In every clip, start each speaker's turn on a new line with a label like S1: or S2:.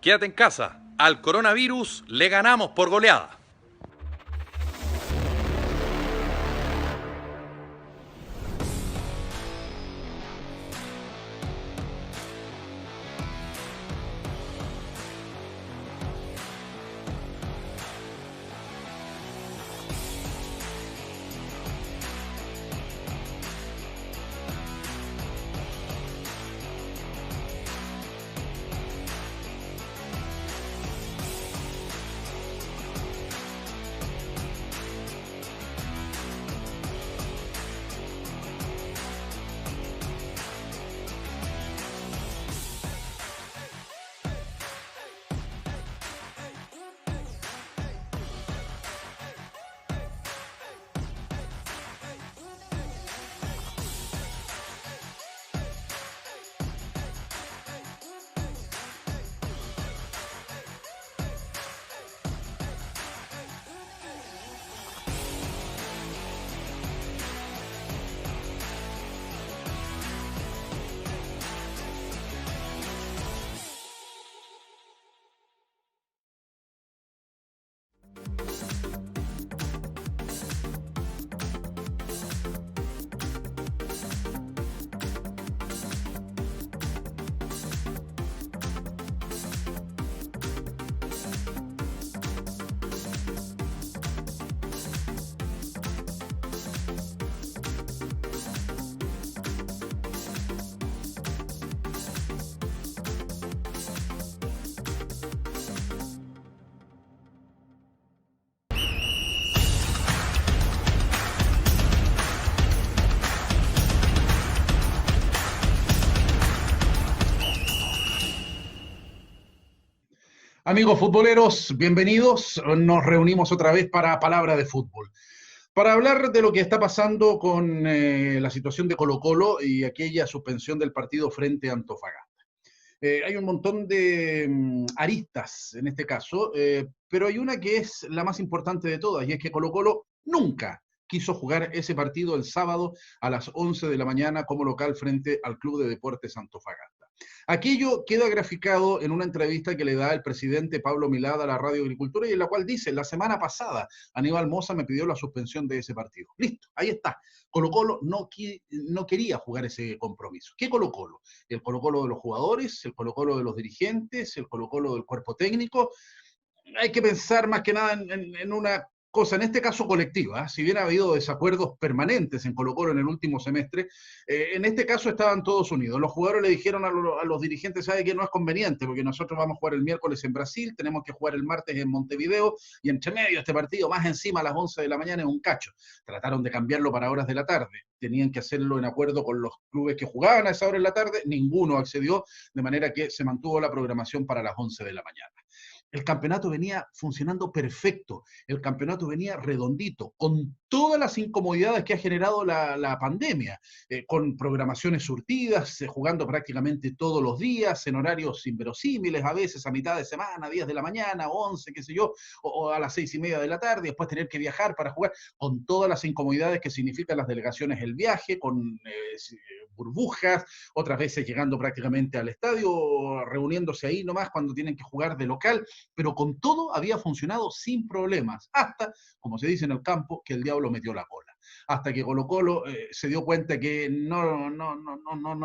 S1: Quédate en casa. Al coronavirus le ganamos por goleada.
S2: Amigos futboleros, bienvenidos. Nos reunimos otra vez para Palabra de Fútbol. Para hablar de lo que está pasando con la situación de Colo-Colo y aquella suspensión del partido frente a Antofagasta. Hay un montón de aristas en este caso, pero hay una que es la más importante de todas, y es que Colo-Colo nunca quiso jugar ese partido el sábado a las 11 de la mañana como local frente al Club de Deportes Antofagasta. Aquello queda graficado en una entrevista que le da el presidente Pablo Milad a la Radio Agricultura y en la cual dice: la semana pasada Aníbal Mosa me pidió la suspensión de ese partido. Listo, ahí está. Colo-Colo no quería jugar ese compromiso. ¿Qué Colo-Colo? El Colo-Colo de los jugadores, el Colo-Colo de los dirigentes, el Colo-Colo del cuerpo técnico. Hay que pensar más que nada en una cosa, en este caso colectiva. Si bien ha habido desacuerdos permanentes en Colo-Colo en el último semestre, en este caso estaban todos unidos. Los jugadores le dijeron a los dirigentes: sabe que no es conveniente, porque nosotros vamos a jugar el miércoles en Brasil, tenemos que jugar el martes en Montevideo, y entre medio este partido, más encima a las 11 de la mañana, es un cacho. Trataron de cambiarlo para horas de la tarde. Tenían que hacerlo en acuerdo con los clubes que jugaban a esa hora en la tarde. Ninguno accedió, de manera que se mantuvo la programación para las 11 de la mañana. El campeonato venía funcionando perfecto, el campeonato venía redondito, con todas las incomodidades que ha generado la pandemia, con programaciones surtidas, jugando prácticamente todos los días, en horarios inverosímiles, a veces a mitad de semana, 10 de la mañana, 11, qué sé yo, o a las 6:30 de la tarde, después tener que viajar para jugar, con todas las incomodidades que significan las delegaciones, el viaje, con burbujas, otras veces llegando prácticamente al estadio, reuniéndose ahí nomás cuando tienen que jugar de local, pero con todo había funcionado sin problemas, hasta, como se dice en el campo, que el diablo metió la cola. Hasta que Colo-Colo se dio cuenta que no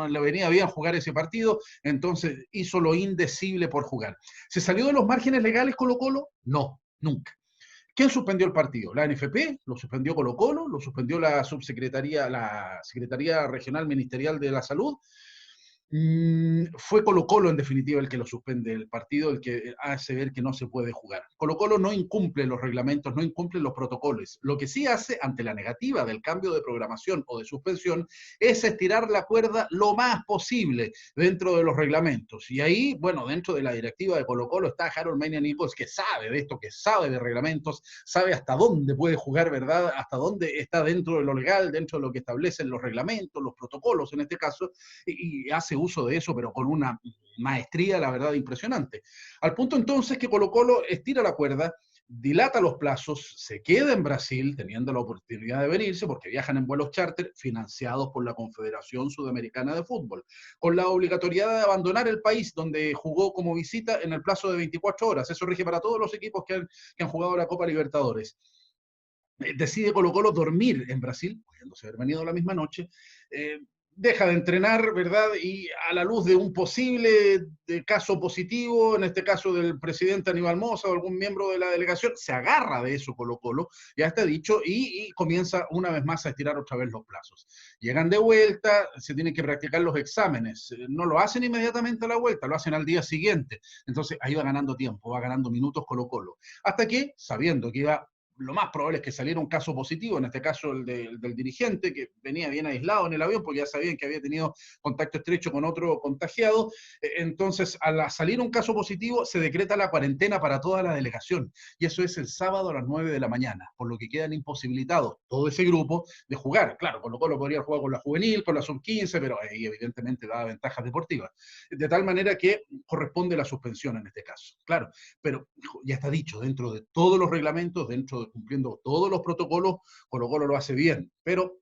S2: le venía bien jugar ese partido, entonces hizo lo indecible por jugar. ¿Se salió de los márgenes legales Colo-Colo? No, nunca. ¿Quién suspendió el partido? ¿La NFP? ¿Lo suspendió Colo-Colo? ¿Lo suspendió la subsecretaría, la Secretaría Regional Ministerial de la Salud? Fue Colo-Colo en definitiva el que lo suspende el partido, el que hace ver que no se puede jugar. Colo-Colo no incumple los reglamentos, no incumple los protocolos. Lo que sí hace ante la negativa del cambio de programación o de suspensión es estirar la cuerda lo más posible dentro de los reglamentos. Y ahí, bueno, dentro de la directiva de Colo-Colo está Harold Mania Nichols, que sabe de esto, que sabe de reglamentos, sabe hasta dónde puede jugar, ¿verdad? Hasta dónde está dentro de lo legal, dentro de lo que establecen los reglamentos, los protocolos en este caso, y hace uso de eso, pero con una maestría, la verdad, impresionante. Al punto entonces que Colo-Colo estira la cuerda, dilata los plazos, se queda en Brasil teniendo la oportunidad de venirse porque viajan en vuelos charter financiados por la Confederación Sudamericana de Fútbol, con la obligatoriedad de abandonar el país donde jugó como visita en el plazo de 24 horas. Eso rige para todos los equipos que han jugado la Copa Libertadores. Decide Colo-Colo dormir en Brasil, pudiéndose haber venido la misma noche, deja de entrenar, ¿verdad? Y a la luz de un posible caso positivo, en este caso del presidente Aníbal Mosa o algún miembro de la delegación, se agarra de eso Colo-Colo, ya está dicho, y comienza una vez más a estirar otra vez los plazos. Llegan de vuelta, se tienen que practicar los exámenes, no lo hacen inmediatamente a la vuelta, lo hacen al día siguiente. Entonces ahí va ganando tiempo, va ganando minutos Colo-Colo. Hasta que, sabiendo que iba lo más probable es que saliera un caso positivo, en este caso del dirigente, que venía bien aislado en el avión, porque ya sabían que había tenido contacto estrecho con otro contagiado. Entonces, al salir un caso positivo, se decreta la cuarentena para toda la delegación. Y eso es el sábado a las 9 de la mañana, por lo que quedan imposibilitados todo ese grupo de jugar. Claro, con lo cual podría jugar con la juvenil, con la sub-15, pero ahí evidentemente da ventajas deportivas. De tal manera que corresponde la suspensión en este caso. Claro, pero ya está dicho, dentro de todos los reglamentos, cumpliendo todos los protocolos, Colo-Colo lo hace bien, pero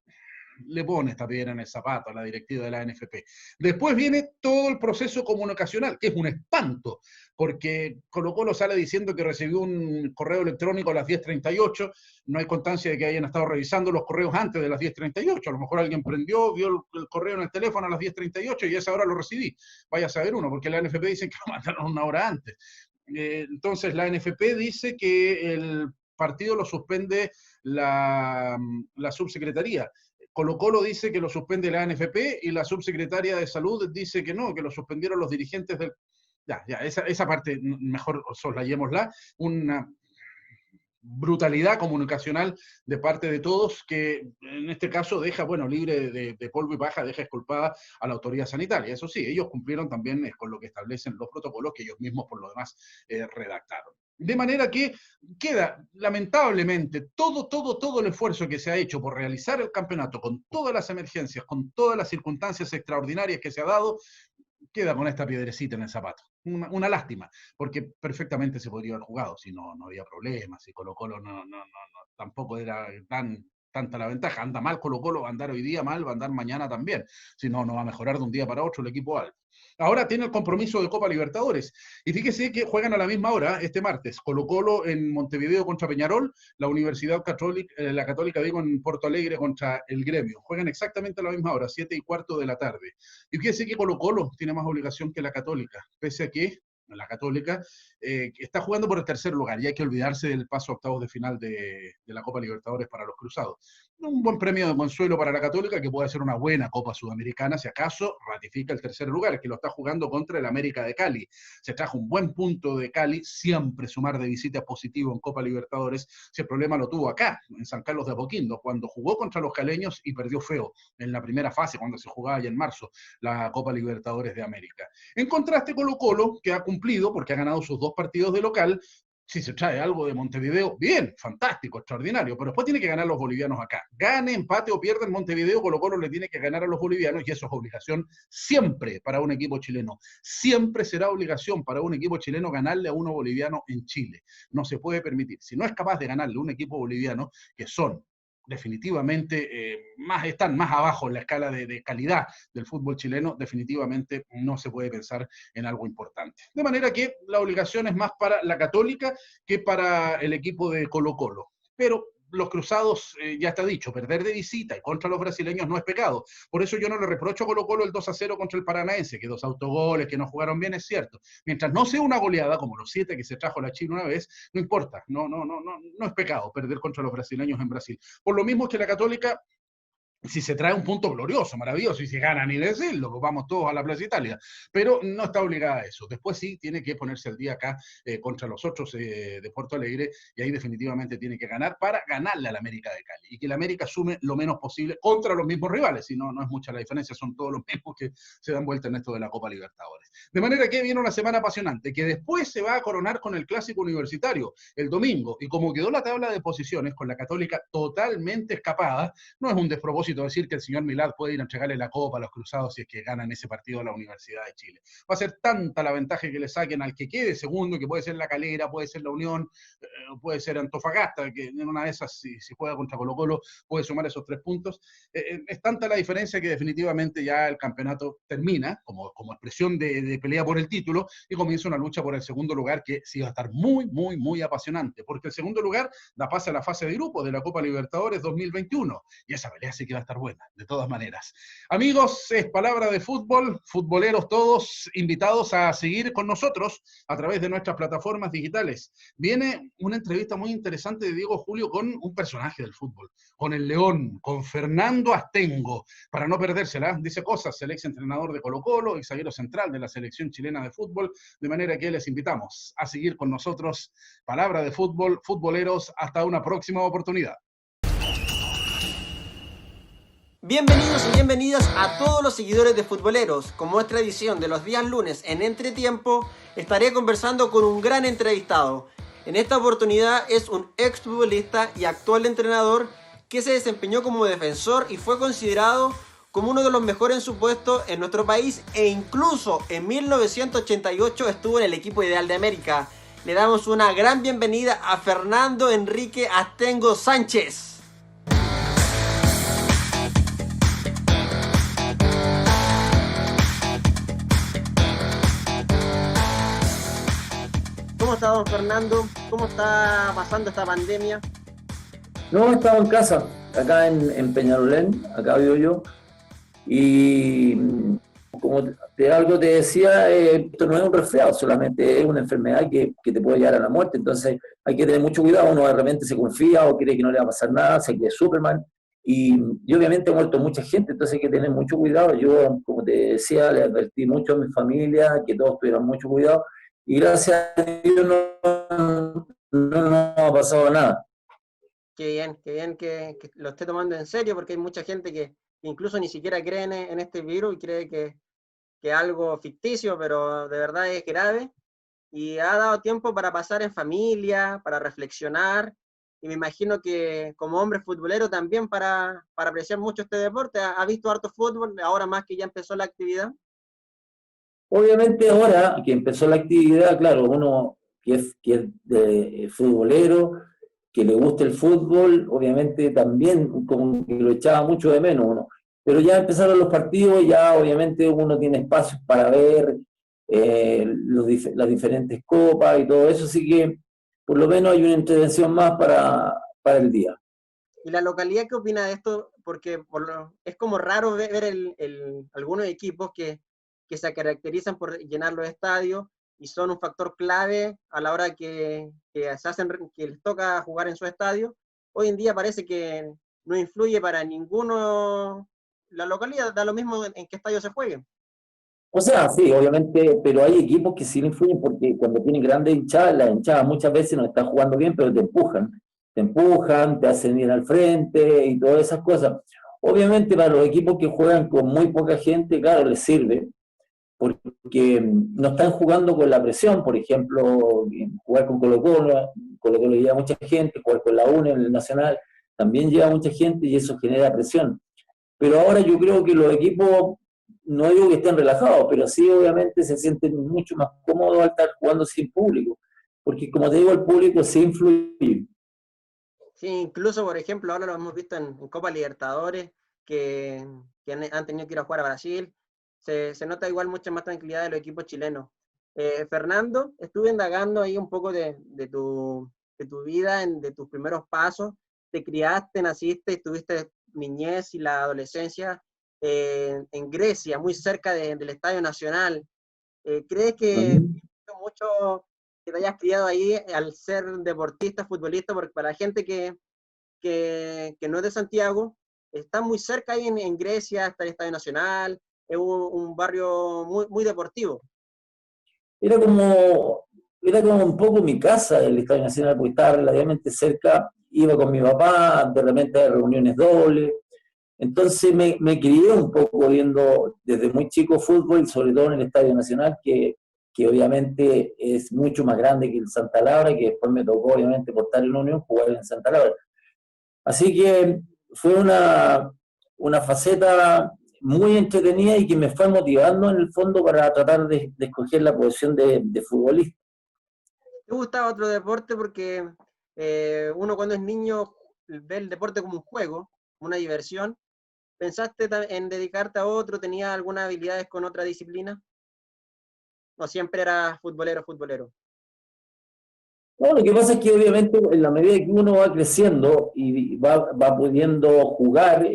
S2: le pone esta piedra en el zapato a la directiva de la NFP. Después viene todo el proceso comunicacional, que es un espanto, porque Colo-Colo sale diciendo que recibió un correo electrónico a las 10:38, no hay constancia de que hayan estado revisando los correos antes de las 10:38, a lo mejor alguien prendió, vio el correo en el teléfono a las 10:38 y a esa hora lo recibí. Vaya a saber uno, porque la NFP dice que lo mandaron una hora antes. Entonces la NFP dice que el partido lo suspende la subsecretaría. Colo-Colo dice que lo suspende la ANFP y la subsecretaria de Salud dice que no, que lo suspendieron los dirigentes del... Ya, esa parte mejor soslayémosla. Una brutalidad comunicacional de parte de todos que en este caso deja, bueno, libre de polvo y paja, deja exculpada a la autoridad sanitaria. Eso sí, ellos cumplieron también con lo que establecen los protocolos que ellos mismos por lo demás redactaron. De manera que queda, lamentablemente, todo el esfuerzo que se ha hecho por realizar el campeonato con todas las emergencias, con todas las circunstancias extraordinarias que se ha dado, queda con esta piedrecita en el zapato. Una lástima, porque perfectamente se podría haber jugado, si no había problemas, si Colo-Colo tampoco era tanta la ventaja. Anda mal Colo-Colo, va a andar hoy día mal, va a andar mañana también. Si no va a mejorar de un día para otro el equipo alto. Ahora tiene el compromiso de Copa Libertadores. Y fíjese que juegan a la misma hora, este martes, Colo-Colo en Montevideo contra Peñarol, la Universidad Católica, la Católica, digo, en Porto Alegre contra el Gremio. Juegan exactamente a la misma hora, 7:15 de la tarde. Y fíjese que Colo-Colo tiene más obligación que la Católica, pese a que la Católica está jugando por el tercer lugar y hay que olvidarse del paso a octavos de final de la Copa Libertadores para los cruzados. Un buen premio de consuelo para la Católica, que puede ser una buena Copa Sudamericana, si acaso ratifica el tercer lugar, que lo está jugando contra el América de Cali. Se trajo un buen punto de Cali, siempre sumar de visitas positivo en Copa Libertadores. Si el problema lo tuvo acá, en San Carlos de Apoquindo, cuando jugó contra los caleños y perdió feo en la primera fase, cuando se jugaba ya en marzo la Copa Libertadores de América. En contraste, Colo-Colo, que ha cumplido porque ha ganado sus 2 partidos de local. Si se trae algo de Montevideo, bien, fantástico, extraordinario, pero después tiene que ganar los bolivianos acá. Gane, empate o pierda en Montevideo, Colo-Colo le tiene que ganar a los bolivianos y eso es obligación siempre para un equipo chileno. Siempre será obligación para un equipo chileno ganarle a uno boliviano en Chile. No se puede permitir. Si no es capaz de ganarle a un equipo boliviano, que son definitivamente están más abajo en la escala de calidad del fútbol chileno, definitivamente no se puede pensar en algo importante. De manera que la obligación es más para la Católica que para el equipo de Colo-Colo. Pero los cruzados, ya está dicho, perder de visita y contra los brasileños no es pecado. Por eso yo no le reprocho a Colo-Colo el 2-0 contra el Paranaense, que 2 autogoles, que no jugaron bien, es cierto. Mientras no sea una goleada, como los 7 que se trajo la Chile una vez, no importa, no es pecado perder contra los brasileños en Brasil. Por lo mismo que la Católica, si se trae un punto glorioso, maravilloso, y si gana ni decirlo, pues vamos todos a la Plaza Italia, pero no está obligada a eso. Después sí tiene que ponerse al día acá contra los otros de Porto Alegre, y ahí definitivamente tiene que ganar para ganarle a la América de Cali, y que la América sume lo menos posible contra los mismos rivales, si no es mucha la diferencia, son todos los mismos que se dan vuelta en esto de la Copa Libertadores. De manera que viene una semana apasionante, que después se va a coronar con el Clásico Universitario, el domingo, y como quedó la tabla de posiciones con la Católica totalmente escapada, no es un despropósito propósito decir que el señor Milad puede ir a entregarle la copa a los cruzados si es que ganan ese partido a la Universidad de Chile. Va a ser tanta la ventaja que le saquen al que quede segundo, que puede ser La Calera, puede ser La Unión, puede ser Antofagasta, que en una de esas, si juega contra Colo-Colo, puede sumar esos 3 puntos. Es tanta la diferencia que definitivamente ya el campeonato termina como expresión de pelea por el título y comienza una lucha por el segundo lugar que sí va a estar muy, muy, muy apasionante, porque el segundo lugar da pase a la fase de grupo de la Copa Libertadores 2021 y esa pelea sí que va a estar buena, de todas maneras. Amigos, es palabra de fútbol, futboleros todos invitados a seguir con nosotros a través de nuestras plataformas digitales. Viene una entrevista muy interesante de Diego Julio con un personaje del fútbol, con el León, con Fernando Astengo, para no perdérsela. Dice cosas el ex entrenador de Colo-Colo, ex zaguero central de la selección chilena de fútbol, de manera que les invitamos a seguir con nosotros. Palabra de fútbol, futboleros, hasta una próxima oportunidad.
S3: Bienvenidos y bienvenidas a todos los seguidores de Futboleros. Como es tradición de los días lunes en Entretiempo, estaré conversando con un gran entrevistado. En esta oportunidad es un exfutbolista y actual entrenador que se desempeñó como defensor y fue considerado como uno de los mejores en su puesto en nuestro país e incluso en 1988 estuvo en el equipo ideal de América. Le damos una gran bienvenida a Fernando Enrique Astengo Sánchez. ¿Cómo está, don Fernando? ¿Cómo está pasando esta pandemia?
S4: No, estaba en casa, acá en Peñalolén, acá vivo yo, y como algo te decía, esto no es un resfriado, solamente es una enfermedad que te puede llevar a la muerte, entonces hay que tener mucho cuidado, uno de repente se confía o cree que no le va a pasar nada, se cree Superman, y obviamente ha muerto mucha gente, entonces hay que tener mucho cuidado. Yo, como te decía, le advertí mucho a mi familia, que todos tuvieran mucho cuidado, y gracias a Dios no ha pasado nada.
S3: Qué bien que lo esté tomando en serio, porque hay mucha gente que incluso ni siquiera cree en este virus y cree que es algo ficticio, pero de verdad es grave. Y ha dado tiempo para pasar en familia, para reflexionar, y me imagino que como hombre futbolero también para apreciar mucho este deporte. ¿Ha visto harto fútbol ahora más que ya empezó la actividad?
S4: Obviamente ahora que empezó la actividad, claro, uno que es futbolero, que le gusta el fútbol, obviamente también como que lo echaba mucho de menos uno. Pero ya empezaron los partidos, ya obviamente uno tiene espacios para ver las diferentes copas y todo eso, así que por lo menos hay una intervención más para el día.
S3: ¿Y la localidad qué opina de esto? Porque es como raro ver algunos equipos que se caracterizan por llenar los estadios y son un factor clave a la hora que les toca jugar en su estadio. Hoy en día parece que no influye para ninguno la localidad, da lo mismo en qué estadio se juegue.
S4: O sea, sí, obviamente, pero hay equipos que sí le influyen porque cuando tienen grandes hinchadas, las hinchadas muchas veces no están jugando bien, pero te empujan, te hacen ir al frente y todas esas cosas. Obviamente para los equipos que juegan con muy poca gente, claro, les sirve, porque no están jugando con la presión, por ejemplo, jugar con Colo-Colo, Colo-Colo lleva mucha gente, jugar con la UNE en el Nacional también lleva mucha gente y eso genera presión. Pero ahora yo creo que los equipos, no digo que estén relajados, pero sí obviamente se sienten mucho más cómodos al estar jugando sin público, porque como te digo, el público sí influye.
S3: Sí, incluso, por ejemplo, ahora lo hemos visto en Copa Libertadores, que han tenido que ir a jugar a Brasil. Se nota igual mucha más tranquilidad de los equipos chilenos. Fernando, estuve indagando ahí un poco de tu vida, de tus primeros pasos. Te criaste, naciste, tuviste niñez y la adolescencia en Grecia, muy cerca del Estadio Nacional. ¿Crees que mucho que te hayas criado ahí al ser deportista, futbolista? Porque para la gente que no es de Santiago, está muy cerca ahí en Grecia, está el Estadio Nacional, es un barrio muy, muy deportivo.
S4: Era como, era como un poco mi casa el Estadio Nacional, porque estaba relativamente cerca, iba con mi papá, de repente a reuniones dobles, entonces me crié un poco viendo desde muy chico fútbol, sobre todo en el Estadio Nacional, que obviamente es mucho más grande que el Santa Laura, que después me tocó obviamente por estar en la Unión jugar en Santa Laura. Así que fue una faceta muy entretenida y que me fue motivando en el fondo para tratar de escoger la posición de futbolista.
S3: ¿Te gustaba otro deporte? Porque uno cuando es niño ve el deporte como un juego, una diversión. ¿Pensaste en dedicarte a otro? ¿Tenías algunas habilidades con otra disciplina? ¿O siempre eras futbolero, futbolero?
S4: No, lo que pasa es que obviamente en la medida que uno va creciendo y va pudiendo jugar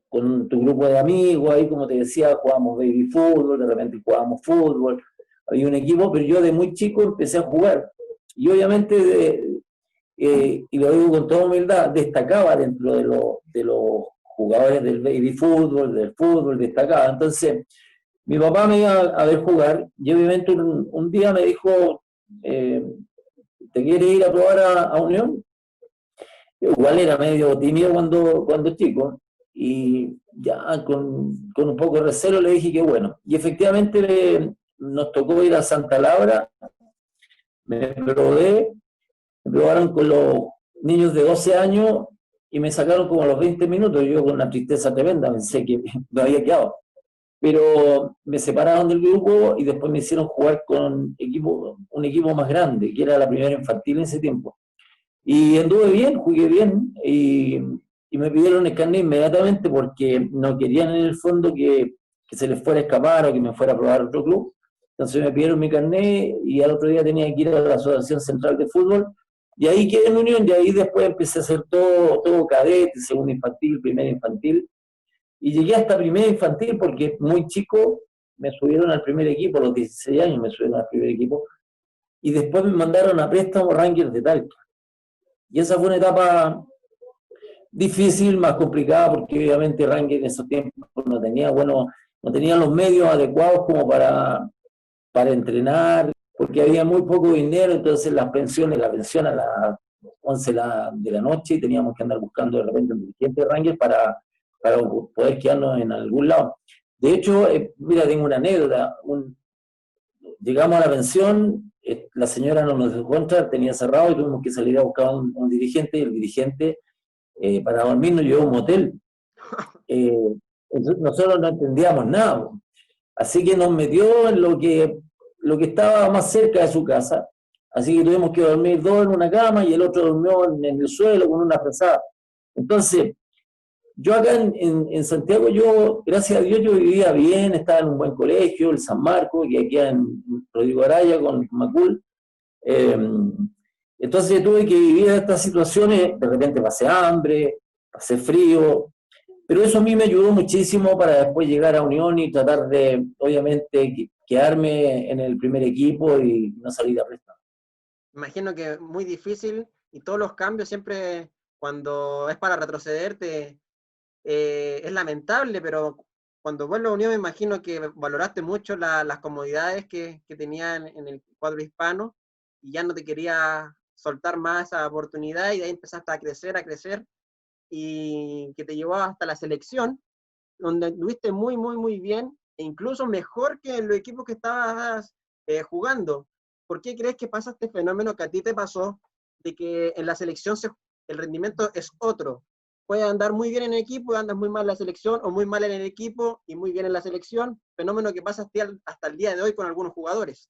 S4: con tu grupo de amigos, ahí como te decía, jugábamos baby fútbol, de repente jugábamos fútbol, había un equipo, pero yo de muy chico empecé a jugar. Y obviamente, y lo digo con toda humildad, destacaba dentro de los jugadores del baby fútbol, del fútbol, destacaba. Entonces, mi papá me iba a ver jugar y obviamente un día me dijo... ¿te quieres ir a probar a Unión? Yo igual era medio tímido cuando chico, y ya con un poco de recelo le dije que bueno. Y efectivamente nos tocó ir a Santa Laura, me probaron con los niños de 12 años y me sacaron como a los 20 minutos, yo con una tristeza tremenda, pensé que me había quedado. Pero me separaron del grupo y después me hicieron jugar con un equipo más grande, que era la primera infantil en ese tiempo. Y anduve bien, jugué bien, y me pidieron el carnet inmediatamente porque no querían en el fondo que se les fuera a escapar o que me fuera a probar otro club. Entonces me pidieron mi carnet y al otro día tenía que ir a la Asociación Central de Fútbol, y ahí quedé en Unión, y ahí después empecé a hacer todo cadete, segundo infantil, primera infantil. Y llegué hasta primera infantil porque muy chico me subieron al primer equipo, a los 16 años me subieron al primer equipo, y después me mandaron a préstamo Rangers de Talca. Y esa fue una etapa difícil, más complicada, porque obviamente Rangers en esos tiempos no tenía los medios adecuados como para entrenar, porque había muy poco dinero, entonces la pensión a las 11 de la noche, y teníamos que andar buscando de repente un dirigente de Rangers para poder quedarnos en algún lado. De hecho, mira, tengo una anécdota. Llegamos a la pensión, la señora no nos dejó entrar, tenía cerrado y tuvimos que salir a buscar un dirigente, y el dirigente para dormir nos llevó a un motel. Nosotros no entendíamos nada, así que nos metió en lo que estaba más cerca de su casa, así que tuvimos que dormir dos en una cama y el otro durmió en el suelo con una frazada. Entonces, yo acá en Santiago, gracias a Dios, yo vivía bien, estaba en un buen colegio, el San Marcos, que aquí en Rodrigo Araya con Macul. Entonces tuve que vivir estas situaciones, de repente pasé hambre, pasé frío, pero eso a mí me ayudó muchísimo para después llegar a Unión y tratar de, obviamente, quedarme en el primer equipo y no salir a préstamo.
S3: Imagino que es muy difícil, y todos los cambios siempre, cuando es para retrocederte, es lamentable, pero cuando vuelvo a Unión me imagino que valoraste mucho las comodidades que tenían en el cuadro hispano, y ya no te quería soltar más esa oportunidad, y de ahí empezaste a crecer, y que te llevó hasta la selección, donde estuviste muy, muy, muy bien, e incluso mejor que en los equipos que estabas jugando. ¿Por qué crees que pasa este fenómeno que a ti te pasó, de que en la selección el rendimiento es otro? Puede andar muy bien en el equipo y andas muy mal en la selección, o muy mal en el equipo y muy bien en la selección, fenómeno que pasa hasta el día de hoy con algunos jugadores.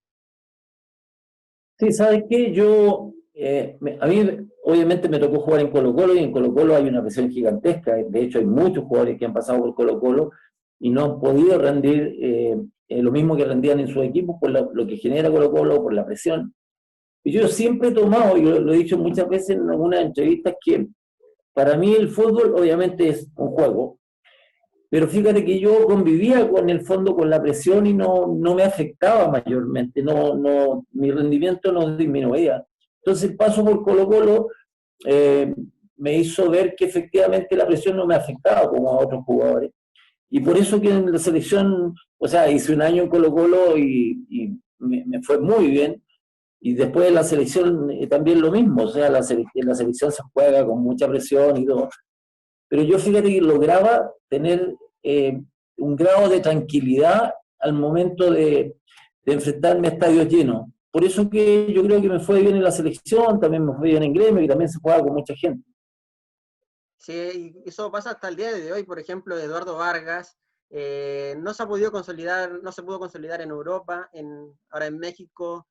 S4: Sí, ¿sabes qué? A mí obviamente me tocó jugar en Colo-Colo, y en Colo-Colo hay una presión gigantesca. De hecho, hay muchos jugadores que han pasado por Colo-Colo y no han podido rendir lo mismo que rendían en sus equipos por lo que genera Colo-Colo, por la presión. Y yo siempre he tomado, y lo he dicho muchas veces en algunas entrevistas, que para mí el fútbol obviamente es un juego, pero fíjate que yo convivía con el fondo, con la presión, y no me afectaba mayormente, mi rendimiento no disminuía. Entonces el paso por Colo-Colo me hizo ver que efectivamente la presión no me afectaba como a otros jugadores. Y por eso que en la selección, o sea, hice un año en Colo-Colo y me fue muy bien. Y después de la selección también lo mismo, o sea, en la selección se juega con mucha presión y todo. Pero yo fíjate que lograba tener un grado de tranquilidad al momento de enfrentarme a estadios llenos. Por eso que yo creo que me fue bien en la selección, también me fue bien en Gremio, y también se jugaba con mucha gente.
S3: Sí, y eso pasa hasta el día de hoy. Por ejemplo, Eduardo Vargas no se ha podido consolidar, no se pudo consolidar en Europa, ahora en México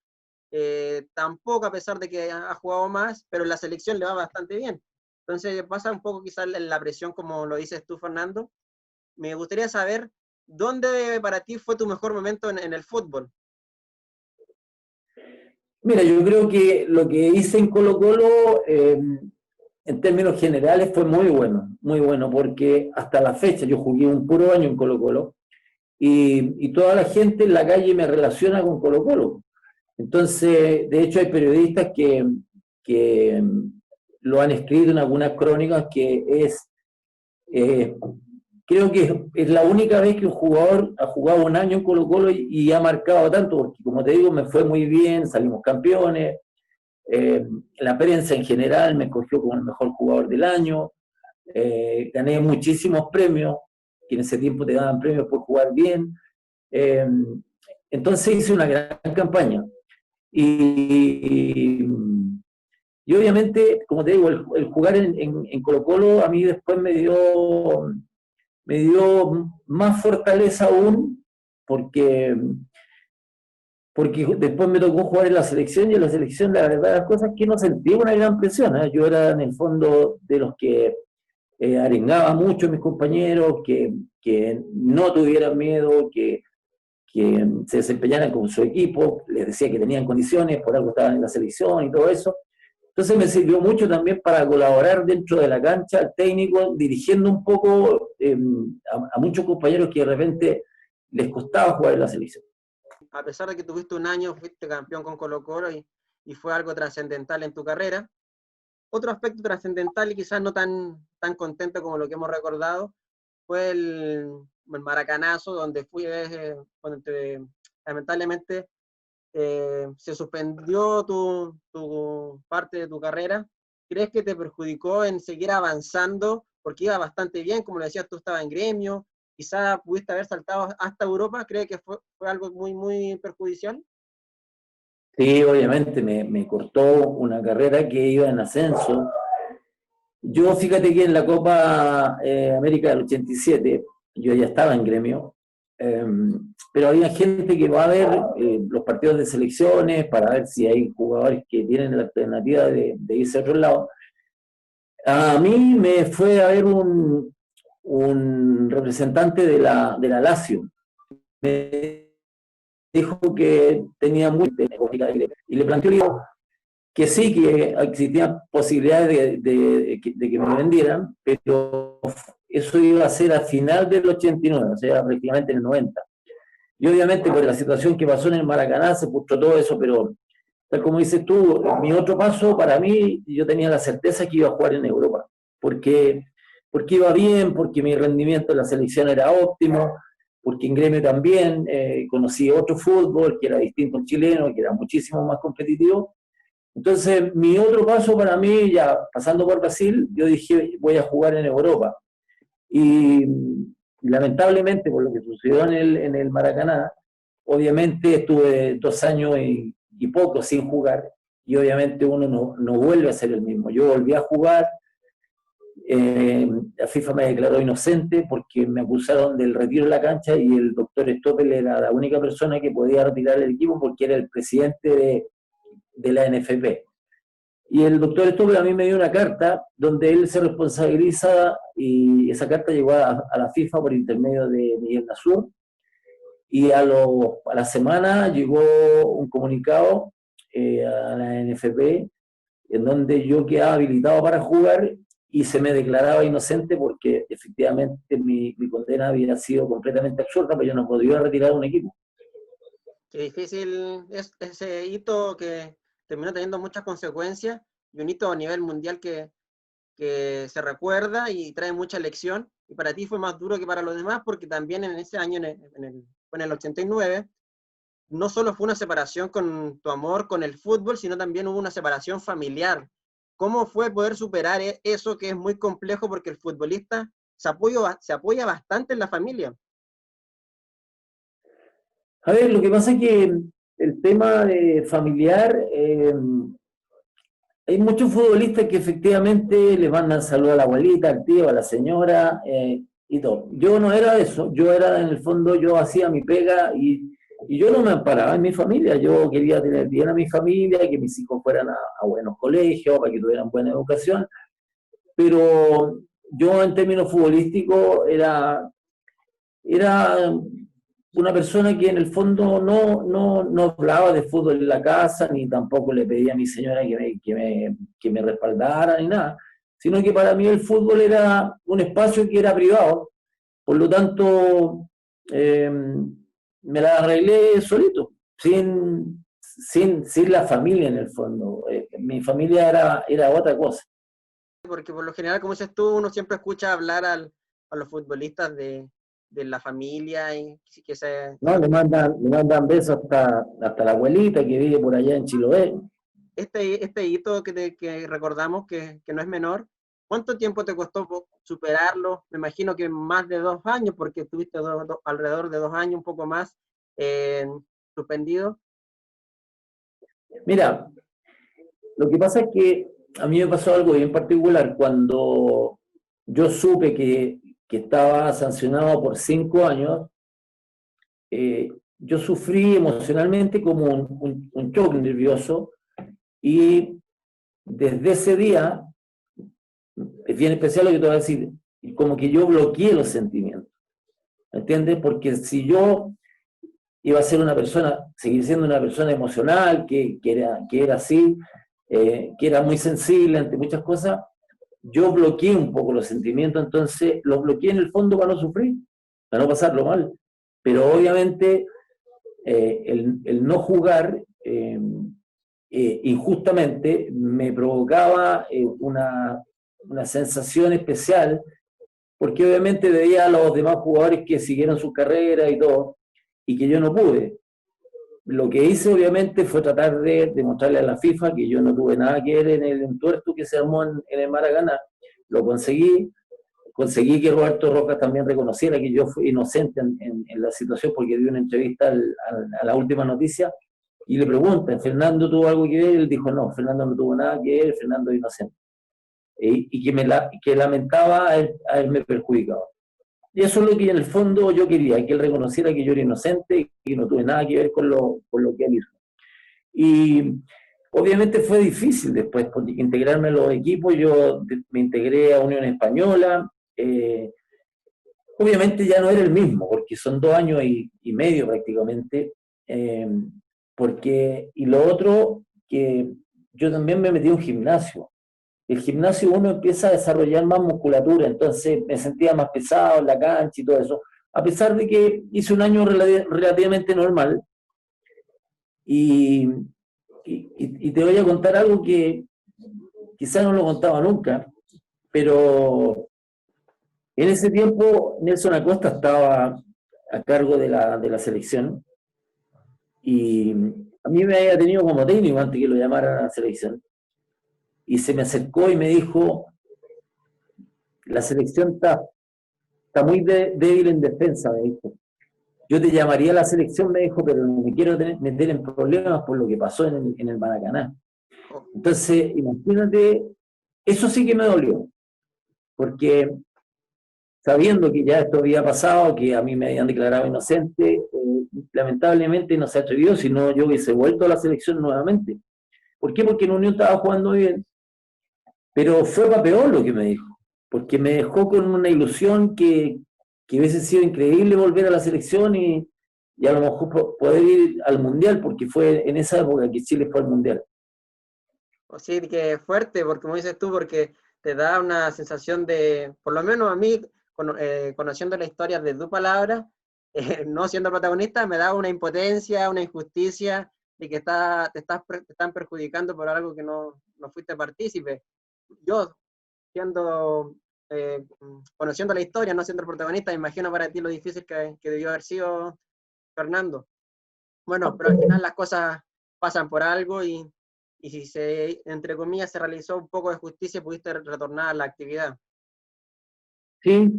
S3: tampoco, a pesar de que ha jugado más, pero en la selección le va bastante bien. Entonces pasa un poco quizás la presión, como lo dices tú, Fernando. Me gustaría saber dónde para ti fue tu mejor momento en el fútbol.
S4: Mira, yo creo que lo que hice en Colo-Colo, en términos generales, fue muy bueno, porque hasta la fecha yo jugué un puro año en Colo-Colo y toda la gente en la calle me relaciona con Colo-Colo. Entonces, de hecho, hay periodistas que lo han escrito en algunas crónicas que eh, creo que es la única vez que un jugador ha jugado un año en Colo-Colo y ha marcado tanto, porque como te digo, me fue muy bien, salimos campeones, la prensa en general me escogió como el mejor jugador del año, gané muchísimos premios, que en ese tiempo te daban premios por jugar bien, eh, entonces hice una gran campaña. Y, y obviamente, como te digo, el jugar en Colo-Colo a mí después me dio más fortaleza aún, porque después me tocó jugar en la selección y en la selección la verdad las cosas es que no sentí una gran presión, ¿eh? Yo era en el fondo de los que arengaba mucho a mis compañeros, que no tuvieran miedo, que se desempeñaran con su equipo, les decía que tenían condiciones, por algo estaban en la selección y todo eso. Entonces me sirvió mucho también para colaborar dentro de la cancha, al técnico, dirigiendo un poco a muchos compañeros que de repente les costaba jugar en la selección.
S3: A pesar de que tuviste un año, fuiste campeón con Colo-Colo y fue algo trascendental en tu carrera. Otro aspecto trascendental y quizás no tan contento como lo que hemos recordado fue el maracanazo donde donde lamentablemente se suspendió tu parte de tu carrera. ¿Crees que te perjudicó en seguir avanzando? Porque iba bastante bien, como lo decías, tú estabas en gremio, quizás pudiste haber saltado hasta Europa. ¿Crees que fue algo muy perjudicial?
S4: Sí, obviamente me cortó una carrera que iba en ascenso. Yo fíjate que en la Copa América del 87, yo ya estaba en gremio, eh, pero había gente que va a ver los partidos de selecciones para ver si hay jugadores que tienen la alternativa de irse a otro lado. A mí me fue a ver un representante de la Lazio. Me dijo que tenía mucha técnica y le planteó que sí, que existían posibilidades de que me vendieran, pero eso iba a ser a final del 89, o sea, prácticamente en el 90. Y obviamente por la situación que pasó en el Maracaná se frustró todo eso, pero tal como dices tú, mi otro paso para mí, yo tenía la certeza que iba a jugar en Europa, porque, porque iba bien, porque mi rendimiento en la selección era óptimo, porque en gremio también conocí otro fútbol que era distinto al chileno, que era muchísimo más competitivo. Entonces, mi otro paso para mí, ya pasando por Brasil, yo dije, voy a jugar en Europa. Y lamentablemente, por lo que sucedió en el Maracaná, obviamente estuve 2 años y poco sin jugar, y obviamente uno no vuelve a ser el mismo. Yo volví a jugar, la FIFA me declaró inocente porque me acusaron del retiro de la cancha y el doctor Stoppel era la única persona que podía retirar el equipo porque era el presidente de la NFP. Y el doctor Stoppel a mí me dio una carta donde él se responsabiliza y esa carta llegó a la FIFA por intermedio de Miguel Nasur y a la semana llegó un comunicado a la NFP en donde yo quedaba habilitado para jugar y se me declaraba inocente porque efectivamente mi condena había sido completamente absurda, pero yo no podía retirar un equipo.
S3: Qué difícil es ese hito que terminó teniendo muchas consecuencias y un hito a nivel mundial que se recuerda y trae mucha lección. Y para ti fue más duro que para los demás porque también en ese año, fue en el 89, no solo fue una separación con tu amor con el fútbol, sino también hubo una separación familiar. ¿Cómo fue poder superar eso que es muy complejo porque el futbolista se apoya bastante en la familia?
S4: A ver, lo que pasa es que el tema familiar hay muchos futbolistas que efectivamente le mandan saludos a la abuelita, al tío, a la señora, y todo. Yo no era de eso, yo era, en el fondo, yo hacía mi pega y yo no me amparaba en mi familia, yo quería tener bien a mi familia, que mis hijos fueran a buenos colegios, para que tuvieran buena educación, pero yo en términos futbolísticos era una persona que en el fondo no hablaba de fútbol en la casa, ni tampoco le pedía a mi señora que me respaldara, ni nada, sino que para mí el fútbol era un espacio que era privado, por lo tanto me la arreglé solito, sin la familia en el fondo. Mi familia era otra cosa.
S3: Porque por lo general, como dices tú, uno siempre escucha hablar a los futbolistas de la familia y que se...
S4: No, le mandan besos hasta la abuelita que vive por allá en Chiloé.
S3: Este hito que recordamos que no es menor, ¿cuánto tiempo te costó superarlo? Me imagino que más de 2 años, porque estuviste alrededor de 2 años, un poco más, suspendido.
S4: Mira, lo que pasa es que a mí me pasó algo bien particular. Cuando yo supe que estaba sancionado por 5 años, yo sufrí emocionalmente como un shock nervioso, y desde ese día, es bien especial lo que te voy a decir, como que yo bloqueé los sentimientos, ¿entiendes? Porque si yo iba a ser seguir siendo una persona emocional, que era así, que era muy sensible ante muchas cosas, yo bloqueé un poco los sentimientos, entonces los bloqueé en el fondo para no sufrir, para no pasarlo mal. Pero obviamente el no jugar injustamente me provocaba una sensación especial, porque obviamente veía a los demás jugadores que siguieron su carrera y todo, y que yo no pude. Lo que hice obviamente fue tratar de demostrarle a la FIFA que yo no tuve nada que ver en el entuerto que se armó en el Maracaná. Lo conseguí que Roberto Rojas también reconociera que yo fui inocente en la situación, porque dio una entrevista a la última noticia y le preguntan, ¿Fernando tuvo algo que ver? Él dijo, no, Fernando no tuvo nada que ver, Fernando es inocente. Y que lamentaba haberme perjudicado. Y eso es lo que en el fondo yo quería, que él reconociera que yo era inocente y que no tuve nada que ver con lo que él hizo. Y obviamente fue difícil después integrarme a los equipos. Yo me integré a Unión Española. Obviamente ya no era el mismo, porque son 2 años y medio prácticamente. Y lo otro, que yo también me metí a un gimnasio. El gimnasio uno empieza a desarrollar más musculatura, entonces me sentía más pesado en la cancha y todo eso, a pesar de que hice un año relativamente normal. Y te voy a contar algo que quizás no lo contaba nunca, pero en ese tiempo Nelson Acosta estaba a cargo de la selección, y a mí me había tenido como técnico antes que lo llamaran a la selección. Y se me acercó y me dijo, la selección está muy débil en defensa, me dijo. Yo te llamaría a la selección, me dijo, pero no me quiero meter en problemas por lo que pasó en el Maracaná. Entonces, imagínate, eso sí que me dolió, porque sabiendo que ya esto había pasado, que a mí me habían declarado inocente, lamentablemente no se atrevió, si no yo hubiese vuelto a la selección nuevamente. ¿Por qué? Porque en Unión estaba jugando bien. Pero fue para peor lo que me dijo, porque me dejó con una ilusión que hubiese sido increíble volver a la selección y a lo mejor poder ir al Mundial, porque fue en esa época que Chile fue al Mundial.
S3: O sí, que fuerte, porque como dices tú, porque te da una sensación de, por lo menos a mí, conociendo la historia de tu palabra, no siendo protagonista, me da una impotencia, una injusticia, de que te están perjudicando por algo que no fuiste partícipe. Yo, conociendo la historia, no siendo el protagonista, imagino para ti lo difícil que debió haber sido Fernando. Bueno, pero al final las cosas pasan por algo y si entre comillas, se realizó un poco de justicia, pudiste retornar a la actividad.
S4: Sí,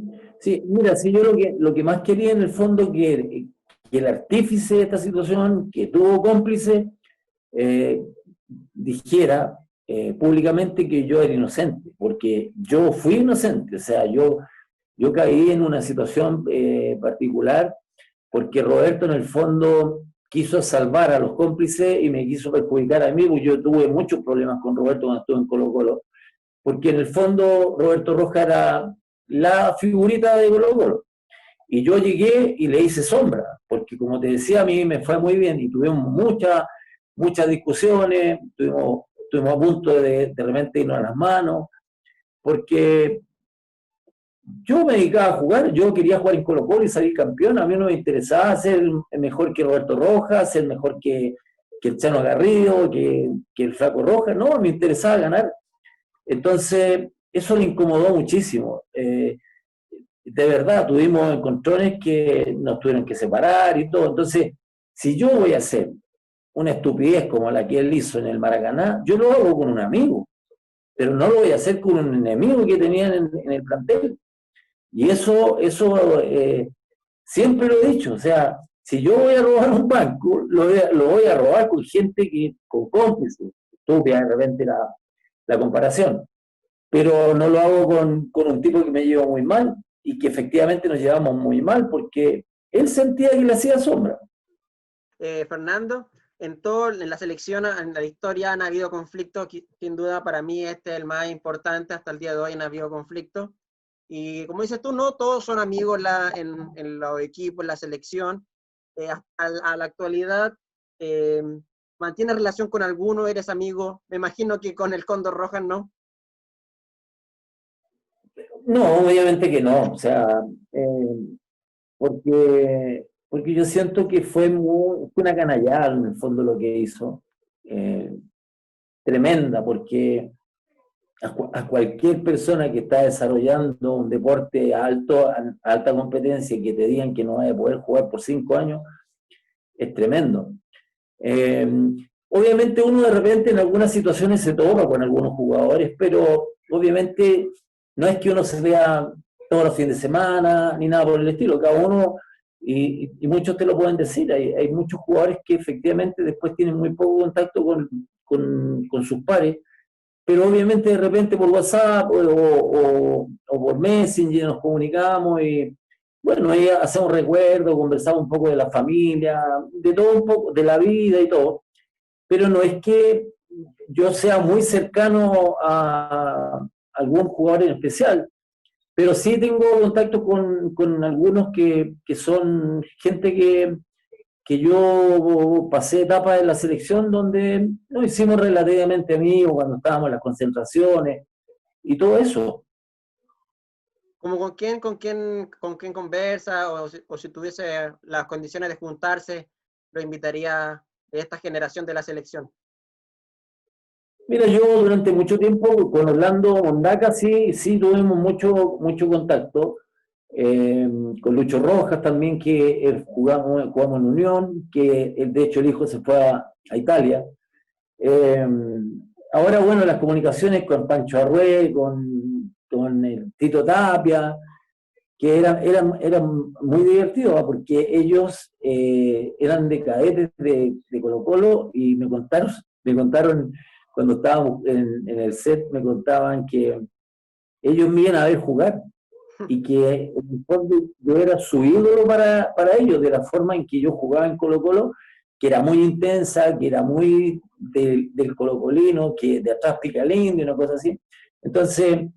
S4: mira, sí, yo lo que más quería en el fondo que el artífice de esta situación, que tuvo cómplice, dijera, públicamente que yo era inocente, porque yo fui inocente, o sea, yo caí en una situación particular porque Roberto en el fondo quiso salvar a los cómplices y me quiso perjudicar a mí, porque yo tuve muchos problemas con Roberto cuando estuve en Colo-Colo, porque en el fondo Roberto Rojas era la figurita de Colo-Colo. Y yo llegué y le hice sombra, porque como te decía, a mí me fue muy bien y tuvimos muchas discusiones, estuvimos a punto de repente irnos a las manos, porque yo me dedicaba a jugar, yo quería jugar en Colo-Colo y salir campeón, a mí no me interesaba ser mejor que Roberto Rojas, ser mejor que el Chano Garrido, que el Flaco Rojas, no, me interesaba ganar. Entonces, eso le incomodó muchísimo. De verdad, tuvimos encontrones que nos tuvieron que separar y todo. Entonces, si yo voy a hacer una estupidez como la que él hizo en el Maracaná, yo lo hago con un amigo, pero no lo voy a hacer con un enemigo que tenían en el plantel. Y eso siempre lo he dicho, o sea, si yo voy a robar un banco, lo voy a robar con gente con cómplices. Estúpida de repente la comparación, pero no lo hago con un tipo que me lleva muy mal y que efectivamente nos llevamos muy mal porque él sentía que le hacía sombra.
S3: Fernando, en la selección, en la historia han habido conflictos, sin duda para mí este es el más importante, hasta el día de hoy han habido conflictos. Y como dices tú, no todos son amigos en los equipos, en la selección. A la actualidad, ¿mantienes relación con alguno? ¿Eres amigo? Me imagino que con el Cóndor Rojas, ¿no?
S4: No, obviamente que no, o sea, porque yo siento que fue una canallada en el fondo lo que hizo, tremenda, porque a cualquier persona que está desarrollando un deporte a alta competencia y que te digan que no va a poder jugar por 5 años, es tremendo. Obviamente uno de repente en algunas situaciones se topa con algunos jugadores, pero obviamente no es que uno se vea todos los fines de semana, ni nada por el estilo, cada uno, y muchos te lo pueden decir, hay muchos jugadores que efectivamente después tienen muy poco contacto con sus pares, pero obviamente de repente por WhatsApp o por Messenger nos comunicamos y bueno, ahí hacemos recuerdos, conversamos un poco de la familia, de todo un poco, de la vida y todo, pero no es que yo sea muy cercano a algún jugador en especial, pero sí tengo contacto con algunos que son gente que yo pasé etapas en la selección donde nos hicimos relativamente amigos cuando estábamos en las concentraciones y todo eso.
S3: ¿Como con quién conversa? O si tuviese las condiciones de juntarse, lo invitaría de esta generación de la selección.
S4: Mira, yo durante mucho tiempo con Orlando Mondaca sí tuvimos mucho contacto. Con Lucho Rojas también, que jugamos en Unión, que de hecho el hijo se fue a Italia. Ahora, bueno, las comunicaciones con Pancho Arrué, con el Tito Tapia, que eran muy divertidos, ¿va? Porque ellos eran de cadetes de Colo-Colo y me contaron cuando estábamos en el set, me contaban que ellos me iban a ver jugar y que en el fondo yo era su ídolo para ellos, de la forma en que yo jugaba en Colo-Colo, que era muy intensa, que era muy del colocolino, que de atrás pica lindo y una cosa así. Entonces,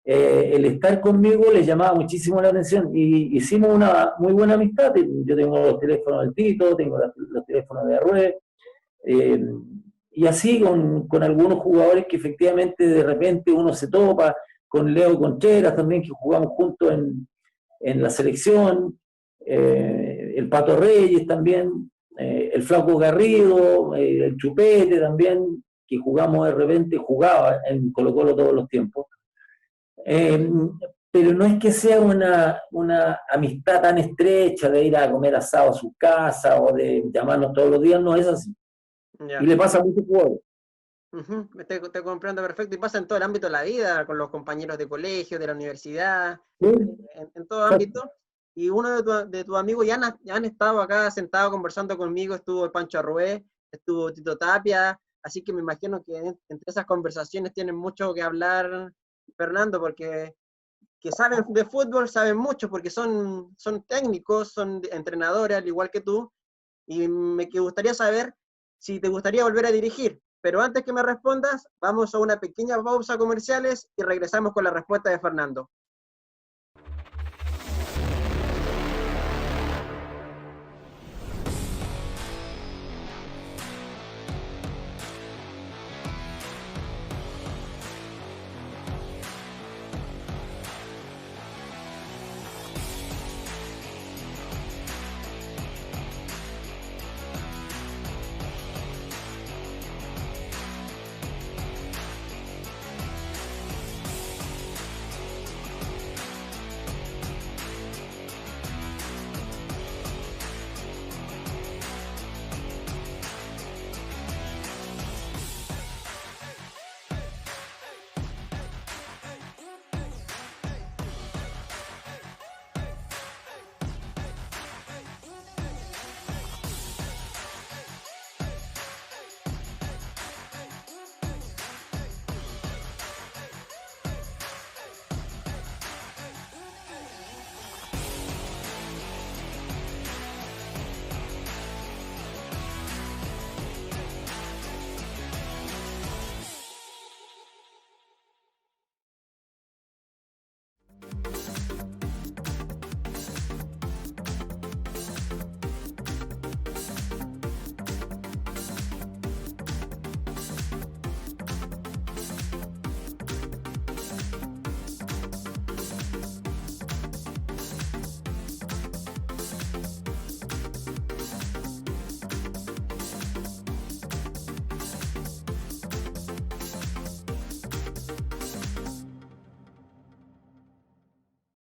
S4: el estar conmigo les llamaba muchísimo la atención y hicimos una muy buena amistad. Yo tengo los teléfonos del Tito, tengo los teléfonos de Arrué, y así con algunos jugadores que efectivamente de repente uno se topa, con Leo Contreras también, que jugamos juntos en la selección, el Pato Reyes también, el Flaco Garrido, el Chupete también, que jugaba en Colo-Colo todos los tiempos. Pero no es que sea una amistad tan estrecha de ir a comer asado a su casa o de llamarnos todos los días, no es así.
S3: Ya.
S4: Y le pasa a muchos jugadores.
S3: Te comprendo perfecto y pasa en todo el ámbito de la vida, con los compañeros de colegio, de la universidad,
S4: ¿Sí?
S3: en todo ámbito. Y uno de tus amigos ya han estado acá sentados conversando conmigo, estuvo el Pancho Arrué, estuvo Tito Tapia, así que me imagino que entre esas conversaciones tienen mucho que hablar, Fernando, porque que saben de fútbol, saben mucho, porque son técnicos, son entrenadores, al igual que tú, y me gustaría saber si te gustaría volver a dirigir. Pero antes que me respondas, vamos a una pequeña pausa comerciales y regresamos con la respuesta de Fernando.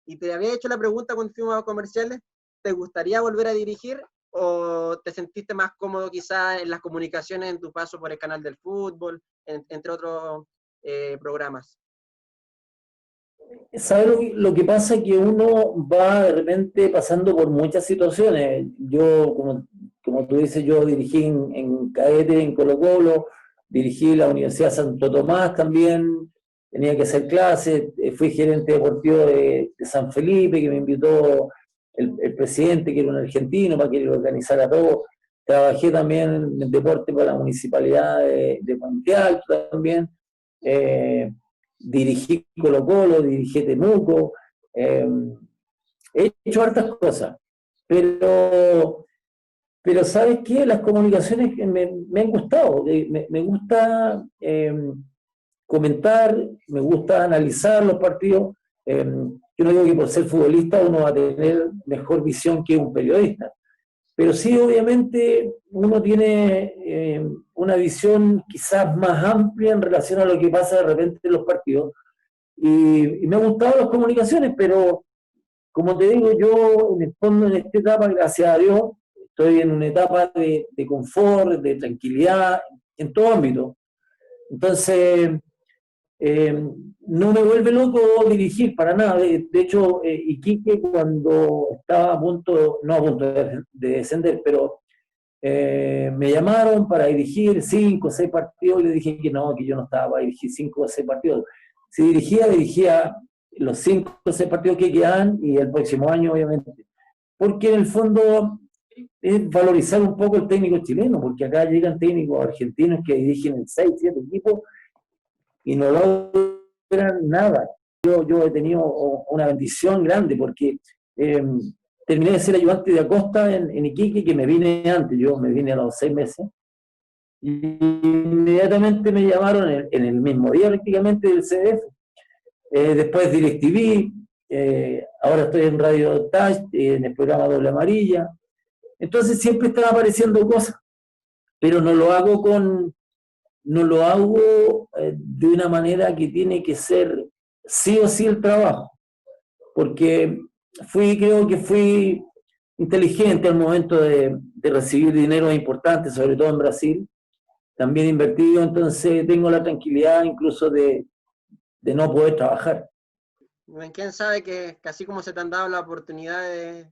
S3: Y te había hecho la pregunta cuando fuimos a comerciales, ¿te gustaría volver a dirigir o te sentiste más cómodo quizás en las comunicaciones en tu paso por el canal del fútbol, entre otros programas?
S4: ¿Sabes lo que pasa? Que uno va de repente pasando por muchas situaciones. Yo, como tú dices, yo dirigí en cadete, en Colo-Colo, dirigí la Universidad Santo Tomás también, tenía que hacer clases, fui gerente deportivo de San Felipe, que me invitó el presidente, que era un argentino, para que lo organizara todo. Trabajé también en deporte para la municipalidad de Puente Alto también. Dirigí Colo-Colo, dirigí Temuco, he hecho hartas cosas, pero ¿sabes qué? Las comunicaciones me han gustado, me gusta comentar, me gusta analizar los partidos. Yo no digo que por ser futbolista uno va a tener mejor visión que un periodista, pero sí, obviamente, uno tiene una visión quizás más amplia en relación a lo que pasa de repente en los partidos. Y me han gustado las comunicaciones, pero como te digo, yo en el fondo en esta etapa, gracias a Dios, estoy en una etapa de confort, de tranquilidad, en todo ámbito. Entonces, no me vuelve loco dirigir para nada. De hecho, Iquique, cuando estaba a punto, no a punto de descender, pero me llamaron para dirigir 5 o 6 partidos y le dije que no, que yo no estaba para dirigir 5 o 6 partidos. Si dirigía los 5 o 6 partidos que quedan y el próximo año, obviamente. Porque en el fondo es valorizar un poco el técnico chileno, porque acá llegan técnicos argentinos que dirigen en 6, 7 equipos y no logran nada. Yo he tenido una bendición grande porque terminé de ser ayudante de Acosta en Iquique, que me vine antes, yo me vine a los 6 meses, y inmediatamente me llamaron en el mismo día prácticamente del CDF, después DirecTV, ahora estoy en Radio Touch, en el programa Doble Amarilla, entonces siempre están apareciendo cosas, pero no lo hago de una manera que tiene que ser sí o sí el trabajo, porque creo que fui inteligente al momento de recibir dinero importante, sobre todo en Brasil, también invertido, entonces tengo la tranquilidad incluso de no poder trabajar.
S3: ¿Quién sabe que así como se te han dado la oportunidad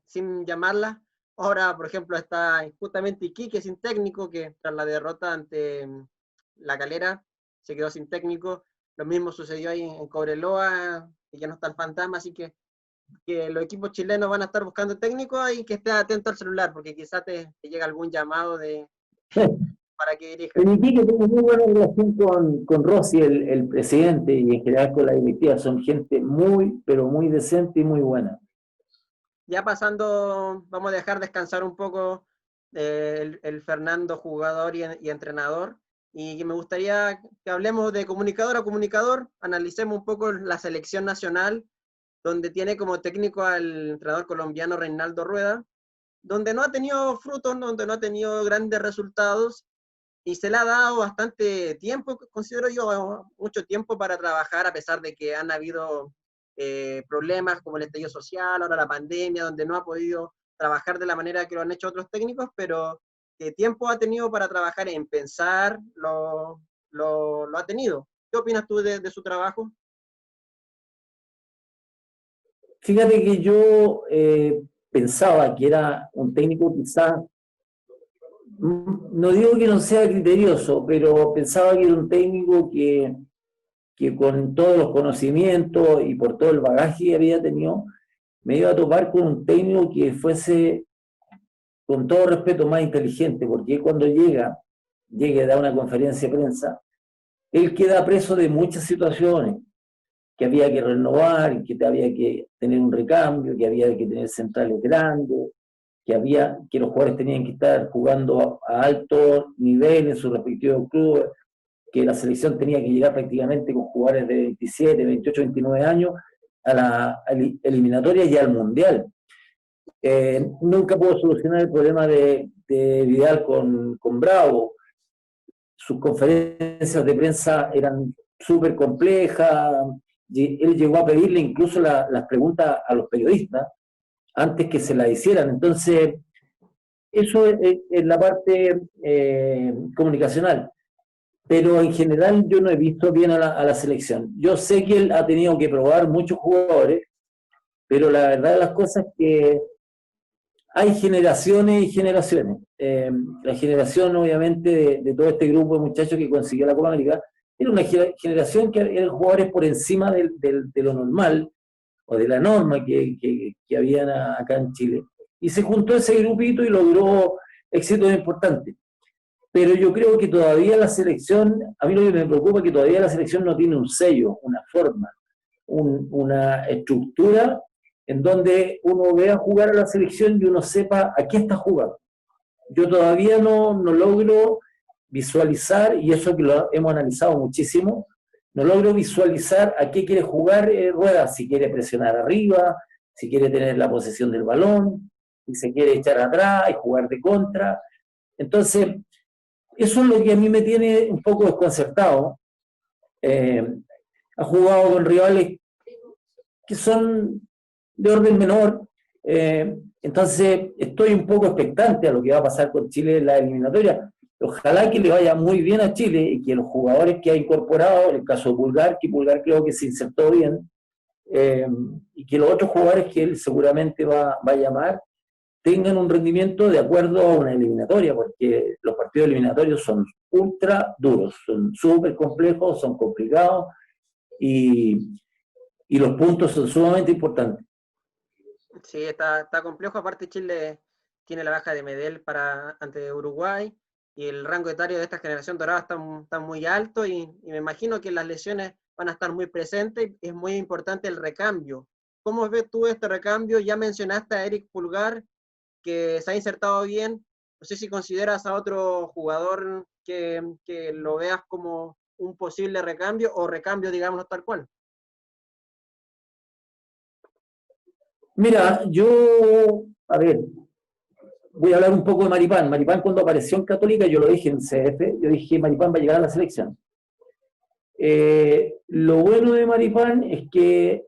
S3: sin llamarla, ahora, por ejemplo, está justamente Iquique sin técnico, que tras la derrota ante La Calera se quedó sin técnico, lo mismo sucedió ahí en Cobreloa, y ya no está el fantasma, así que los equipos chilenos van a estar buscando técnicos y que estés atento al celular, porque quizás te llega algún llamado para que dirijas.
S4: En Iquique tengo muy buena relación con Rossi, el presidente, y en general con la directiva. Son gente muy, pero muy decente y muy buena.
S3: Ya pasando, vamos a dejar descansar un poco el Fernando jugador y entrenador, y me gustaría que hablemos de comunicador a comunicador, analicemos un poco la selección nacional, donde tiene como técnico al entrenador colombiano Reinaldo Rueda, donde no ha tenido frutos, donde no ha tenido grandes resultados, y se le ha dado bastante tiempo, considero yo, mucho tiempo para trabajar, a pesar de que han habido problemas como el estallido social, ahora la pandemia, donde no ha podido trabajar de la manera que lo han hecho otros técnicos, pero que tiempo ha tenido para trabajar en pensar, lo ha tenido. ¿Qué opinas tú de su trabajo?
S4: Fíjate que yo pensaba que era un técnico quizás, no digo que no sea criterioso, pero pensaba que era un técnico que con todos los conocimientos y por todo el bagaje que había tenido, me iba a topar con un técnico que fuese, con todo respeto, más inteligente, porque él cuando llega a dar una conferencia de prensa, él queda preso de muchas situaciones, que había que renovar, que había que tener un recambio, que había que tener centrales grandes, que los jugadores tenían que estar jugando a alto nivel en sus respectivos clubes, que la selección tenía que llegar prácticamente con jugadores de 27, 28, 29 años a la eliminatoria y al Mundial. Nunca pudo solucionar el problema de Vidal con Bravo. Sus conferencias de prensa eran súper complejas. Él llegó a pedirle incluso las preguntas a los periodistas antes que se las hicieran. Entonces, eso es la parte comunicacional. Pero en general yo no he visto bien a la selección. Yo sé que él ha tenido que probar muchos jugadores, pero la verdad de las cosas es que hay generaciones y generaciones. La generación, obviamente, de todo este grupo de muchachos que consiguió la Copa América, era una generación que eran jugadores por encima de lo normal, o de la norma que habían acá en Chile. Y se juntó ese grupito y logró éxitos importantes. Pero yo creo que todavía la selección, a mí lo que me preocupa es que todavía la selección no tiene un sello, una forma, una estructura en donde uno vea jugar a la selección y uno sepa a qué está jugando. Yo todavía no logro visualizar, y eso que lo hemos analizado muchísimo, no logro visualizar a qué quiere jugar Rueda, si quiere presionar arriba, si quiere tener la posesión del balón, si se quiere echar atrás y jugar de contra. Entonces, eso es lo que a mí me tiene un poco desconcertado. Ha jugado con rivales que son de orden menor, entonces estoy un poco expectante a lo que va a pasar con Chile en la eliminatoria. Ojalá que le vaya muy bien a Chile y que los jugadores que ha incorporado, en el caso de Pulgar, que Pulgar creo que se insertó bien, y que los otros jugadores que él seguramente va a llamar tengan un rendimiento de acuerdo a una eliminatoria, porque los partidos eliminatorios son ultra duros, son súper complejos, son complicados y los puntos son sumamente importantes.
S3: Sí, está complejo. Aparte, Chile tiene la baja de Medel ante Uruguay, y el rango etario de esta generación dorada está muy alto, y me imagino que las lesiones van a estar muy presentes. Es muy importante el recambio. ¿Cómo ves tú este recambio? Ya mencionaste a Eric Pulgar, que se ha insertado bien. No sé si consideras a otro jugador que lo veas como un posible recambio, o recambio, digamos, tal cual.
S4: Mira, a ver, voy a hablar un poco de Maripán. Maripán, cuando apareció en Católica, yo lo dije en CF, yo dije Maripán va a llegar a la selección. Lo bueno de Maripán es que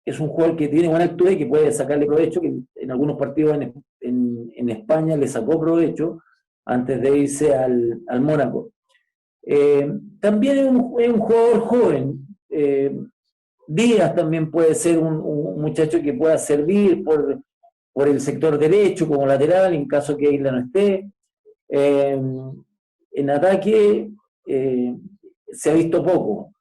S4: es un jugador que tiene buena altura y que puede sacarle provecho, que en algunos partidos en España le sacó provecho antes de irse al Mónaco. También es un jugador joven. Díaz también puede ser un muchacho que pueda servir por el sector derecho como lateral, en caso que Isla no esté. En ataque, se ha visto poco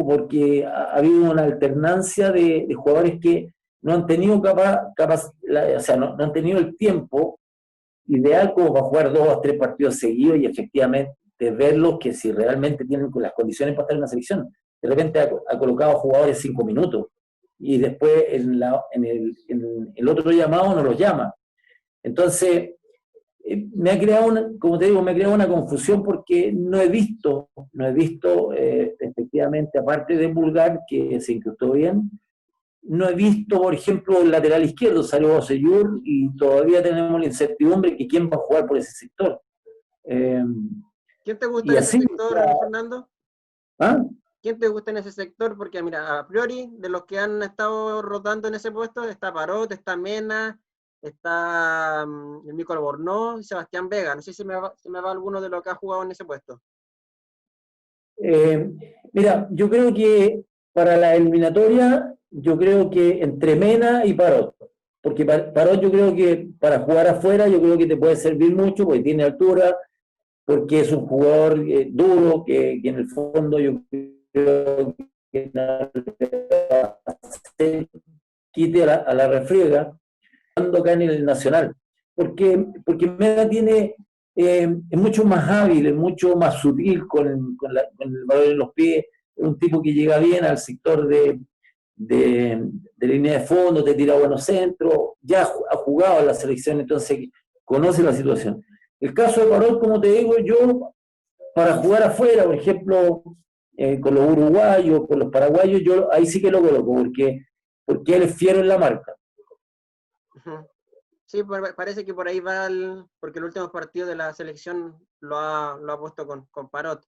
S4: porque ha habido una alternancia de jugadores que no han tenido o sea, no han tenido el tiempo ideal como para jugar 2 o 3 partidos seguidos y efectivamente verlos que si realmente tienen las condiciones para estar en la selección. De repente ha colocado jugadores 5 minutos y después en el otro llamado no los llama. Entonces, me ha creado como te digo, me ha creado una confusión porque no he visto efectivamente, aparte de Bulgar, que se incrustó bien, no he visto, por ejemplo, el lateral izquierdo, salió Bocellur y todavía tenemos la incertidumbre que quién va a jugar por ese sector.
S3: ¿Quién te gusta
S4: Y
S3: en ese
S4: así,
S3: sector, Fernando?
S4: ¿ah?
S3: ¿Quién te gusta en ese sector? Porque mira, a priori, de los que han estado rotando en ese puesto, está Parot, está Mena, está el Mico Albornoz y Sebastián Vega. No sé si se me va alguno de los que ha jugado en ese puesto.
S4: Mira, yo creo que para la eliminatoria, yo creo que entre Mena y Parot, porque Parot yo creo que para jugar afuera, yo creo que te puede servir mucho, porque tiene altura, porque es un jugador duro, que en el fondo yo creo que quite a la refriega, cuando acá en el Nacional, porque Mena tiene, es mucho más hábil, es mucho más sutil con el valor en los pies, es un tipo que llega bien al sector de línea de fondo, te tira buenos centros, ya ha jugado en la selección, entonces conoce la situación. El caso de Parot, como te digo, yo para jugar afuera, por ejemplo, con los uruguayos, con los paraguayos, yo ahí sí que lo coloco, porque él es fiero en la marca.
S3: Sí, parece que por ahí va, porque el último partido de la selección lo ha puesto con Parot.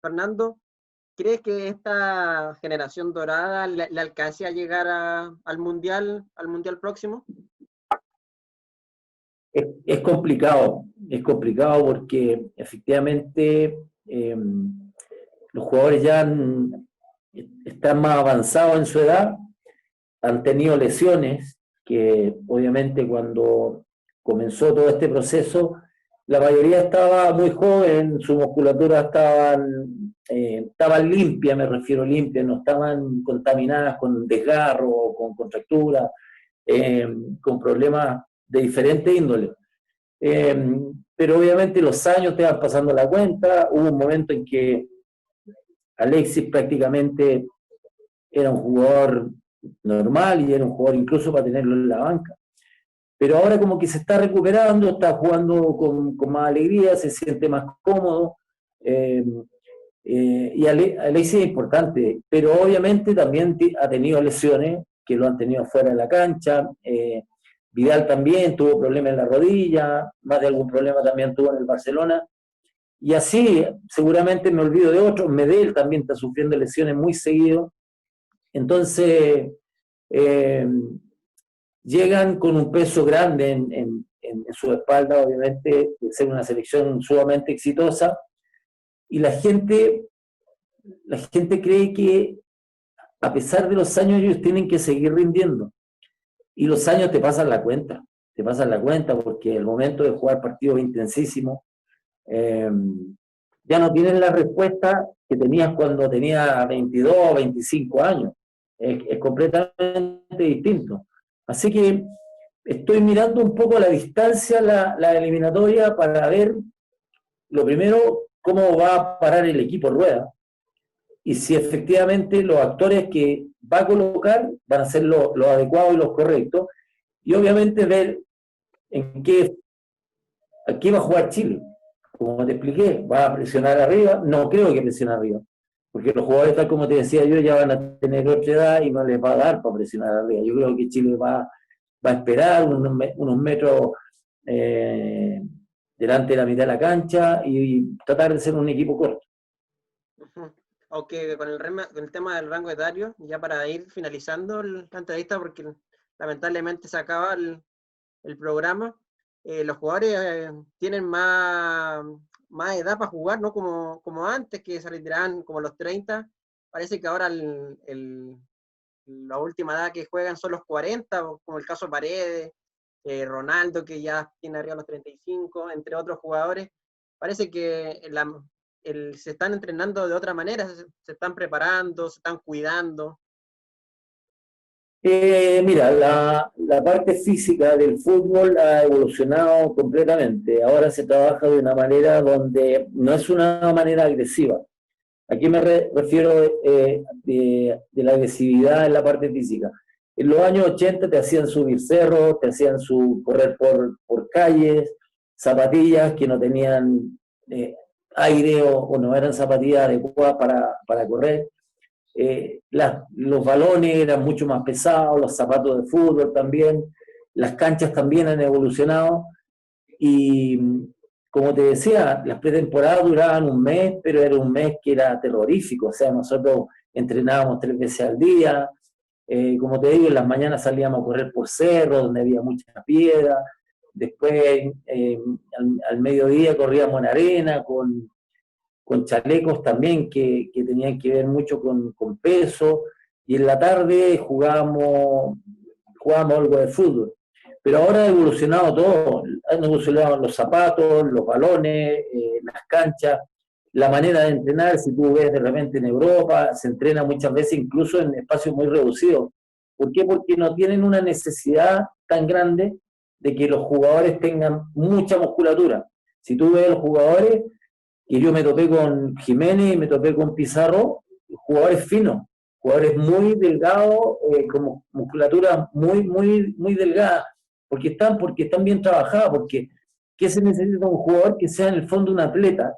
S3: Fernando, ¿crees que esta generación dorada le alcance a llegar al mundial próximo?
S4: Es complicado porque efectivamente los jugadores ya están más avanzados en su edad, han tenido lesiones que obviamente cuando comenzó todo este proceso, la mayoría estaba muy joven, su musculatura estaban limpia, me refiero limpia, no estaban contaminadas con desgarro, con contractura, con problemas de diferente índole. Pero obviamente los años te van pasando la cuenta, hubo un momento en que Alexis prácticamente era un jugador normal y era un jugador incluso para tenerlo en la banca. Pero ahora como que se está recuperando, está jugando con más alegría, se siente más cómodo. Y Alexis es importante, pero obviamente también ha tenido lesiones que lo han tenido fuera de la cancha. Vidal también tuvo problemas en la rodilla, más de algún problema también tuvo en el Barcelona. Y así, seguramente me olvido de otros. Medel también está sufriendo lesiones muy seguido. Entonces, llegan con un peso grande en su espalda, obviamente, de ser una selección sumamente exitosa. Y la gente cree que a pesar de los años ellos tienen que seguir rindiendo. Y los años te pasan la cuenta porque el momento de jugar partidos intensísimos, ya no tienes la respuesta que tenías cuando tenías 22 o 25 años. Es completamente distinto. Así que estoy mirando un poco a la distancia la eliminatoria para ver, lo primero, cómo va a parar el equipo Rueda y si efectivamente los actores que va a colocar van a ser los adecuados y los correctos, y obviamente ver a qué va a jugar Chile. Como te expliqué, va a presionar arriba, no creo que presione arriba, porque los jugadores, tal como te decía yo, ya van a tener otra edad y no les va a dar para presionar arriba. Yo creo que Chile va a esperar unos metros delante de la mitad de la cancha y tratar de ser un equipo corto.
S3: Aunque con el tema del rango etario, ya para ir finalizando la entrevista, porque lamentablemente se acaba el programa, los jugadores tienen más edad para jugar, no como antes, que se retiraban como los 30. Parece que ahora la última edad que juegan son los 40, como el caso de Paredes, Ronaldo, que ya tiene arriba los 35, entre otros jugadores. parece que se están entrenando de otra manera, se están preparando, se están cuidando.
S4: Mira, la parte física del fútbol ha evolucionado completamente. Ahora se trabaja de una manera donde no es una manera agresiva. ¿A qué me refiero de la agresividad en la parte física? En los años 80 te hacían subir cerros, te hacían correr por calles, zapatillas que no tenían aire o no eran zapatillas adecuadas para correr. Los balones eran mucho más pesados, los zapatos de fútbol también, las canchas también han evolucionado y como te decía, las pretemporadas duraban un mes, pero era un mes que era terrorífico, o sea, nosotros entrenábamos 3 veces al día, como te digo, en las mañanas salíamos a correr por cerros donde había mucha piedra, después al mediodía corríamos en arena con chalecos también que tenían que ver mucho con peso, y en la tarde jugábamos algo de fútbol. Pero ahora ha evolucionado todo, han evolucionado los zapatos, los balones, las canchas, la manera de entrenar. Si tú ves de repente en Europa, se entrena muchas veces incluso en espacios muy reducidos. ¿Por qué? Porque no tienen una necesidad tan grande de que los jugadores tengan mucha musculatura. Si tú ves los jugadores, y yo me topé con Jiménez y me topé con Pizarro, jugadores finos, jugadores muy delgados, con musculatura muy delgada, porque están bien trabajados, porque ¿qué se necesita un jugador que sea en el fondo un atleta,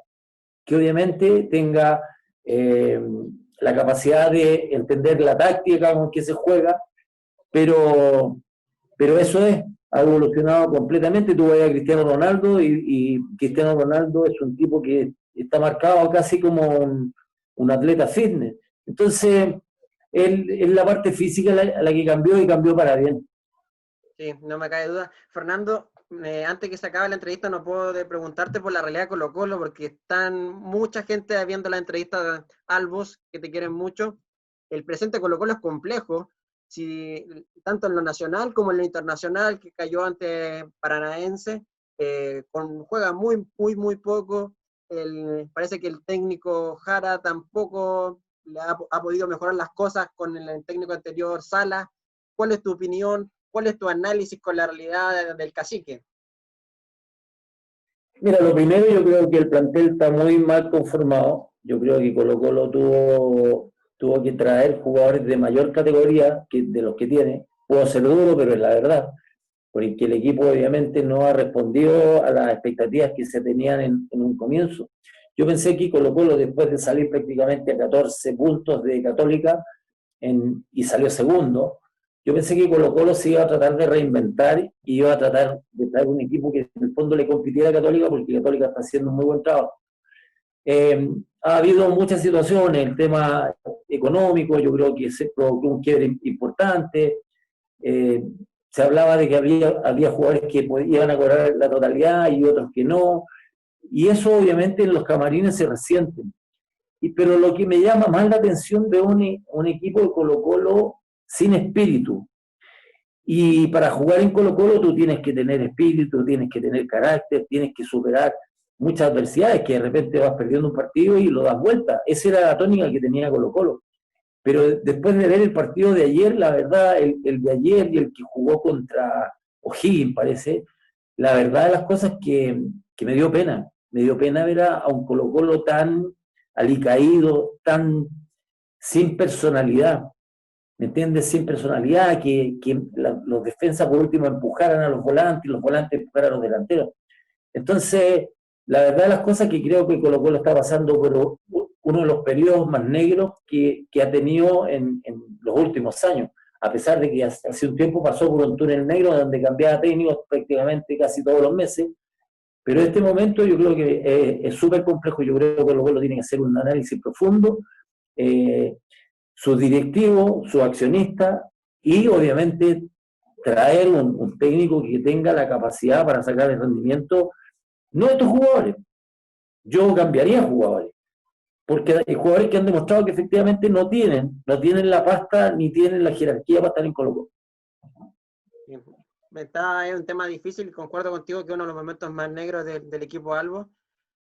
S4: que obviamente tenga la capacidad de entender la táctica con que se juega, pero eso ha evolucionado completamente. Tú ves a Cristiano Ronaldo y Cristiano Ronaldo es un tipo que está marcado casi como un atleta fitness. Entonces, es la parte física la que cambió y cambió para bien.
S3: Sí, no me cabe duda. Fernando, antes que se acabe la entrevista no puedo de preguntarte por la realidad de Colo-Colo, porque están mucha gente viendo la entrevista de Albos, que te quieren mucho. El presente de Colo-Colo es complejo, tanto en lo nacional como en lo internacional, que cayó ante Paranaense, juega muy poco. Parece que el técnico Jara tampoco ha podido mejorar las cosas con el técnico anterior, Sala. ¿Cuál es tu opinión? ¿Cuál es tu análisis con la realidad del Cacique?
S4: Mira, lo primero, yo creo que el plantel está muy mal conformado. Yo creo que Colo-Colo tuvo que traer jugadores de mayor categoría de los que tiene. Puedo ser duro, pero es la verdad, porque el equipo obviamente no ha respondido a las expectativas que se tenían en un comienzo. Yo pensé que Colo-Colo, después de salir prácticamente a 14 puntos de Católica y salió segundo, yo pensé que Colo-Colo se iba a tratar de reinventar y iba a tratar de traer un equipo que en el fondo le compitiera a Católica, porque Católica está haciendo un muy buen trabajo. Ha habido muchas situaciones, el tema económico, yo creo que se provocó un quiebre importante. Se hablaba de que había jugadores que iban a cobrar la totalidad y otros que no, y eso obviamente en los camarines se resienten. Pero lo que me llama más la atención de un equipo de Colo-Colo sin espíritu. Y para jugar en Colo-Colo tú tienes que tener espíritu, tienes que tener carácter, tienes que superar muchas adversidades, que de repente vas perdiendo un partido y lo das vuelta. Esa era la tónica que tenía Colo-Colo. Pero después de ver el partido de ayer, la verdad, el de ayer y el que jugó contra O'Higgins, parece, la verdad de las cosas que me dio pena. Me dio pena ver a un Colo-Colo tan alicaído, tan sin personalidad. ¿Me entiendes? Sin personalidad, que los defensas por último empujaran a los volantes y los volantes empujaran a los delanteros. Entonces, la verdad de las cosas que creo que Colo-Colo está pasando por uno de los periodos más negros que ha tenido en los últimos años, a pesar de que hace un tiempo pasó por un túnel negro donde cambiaba técnicos prácticamente casi todos los meses, pero en este momento yo creo que es súper complejo. Yo creo que Colo-Colo tiene que hacer un análisis profundo, sus directivos, sus accionistas, y obviamente traer un técnico que tenga la capacidad para sacar el rendimiento, no de estos jugadores. Yo cambiaría jugadores, porque hay jugadores que han demostrado que efectivamente no tienen la pasta ni tienen la jerarquía para estar en Colo-Colo.
S3: Es un tema difícil, concuerdo contigo que uno de los momentos más negros del equipo Albo.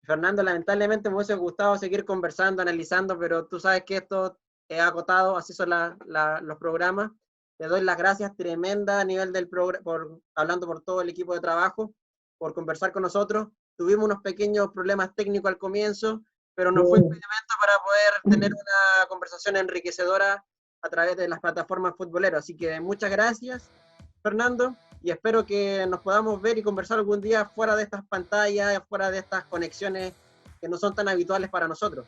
S3: Fernando, lamentablemente me hubiese gustado seguir conversando, analizando, pero tú sabes que esto es acotado, así son los programas. Te doy las gracias tremenda a nivel del programa, hablando por todo el equipo de trabajo, por conversar con nosotros. Tuvimos unos pequeños problemas técnicos al comienzo, pero no fue impedimento para poder tener una conversación enriquecedora a través de las plataformas futboleras. Así que muchas gracias, Fernando, y espero que nos podamos ver y conversar algún día fuera de estas pantallas, fuera de estas conexiones que no son tan habituales para nosotros.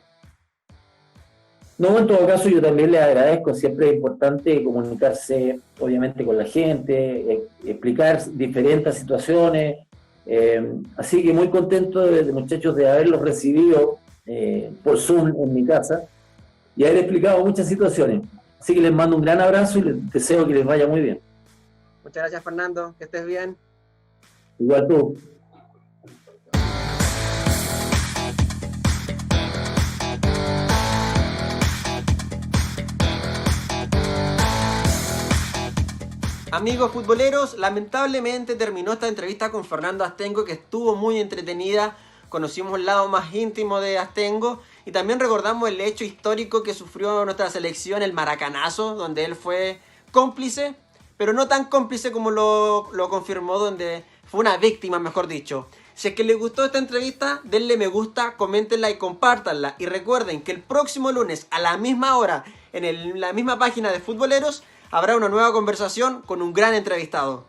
S4: No, en todo caso yo también le agradezco, siempre es importante comunicarse obviamente con la gente, explicar diferentes situaciones, así que muy contento de muchachos de haberlos recibido por Zoom en mi casa y haber explicado muchas situaciones, así que les mando un gran abrazo y les deseo que les vaya muy bien.
S3: Muchas gracias, Fernando, que estés bien.
S4: Igual tú.
S3: Amigos futboleros, lamentablemente terminó esta entrevista con Fernando Astengo, que estuvo muy entretenida. Conocimos el lado más íntimo de Astengo y también recordamos el hecho histórico que sufrió nuestra selección, el maracanazo, donde él fue cómplice, pero no tan cómplice como lo confirmó, donde fue una víctima, mejor dicho. Si es que les gustó esta entrevista, denle me gusta, coméntenla y compártanla. Y recuerden que el próximo lunes a la misma hora, en la misma página de Futboleros, habrá una nueva conversación con un gran entrevistado.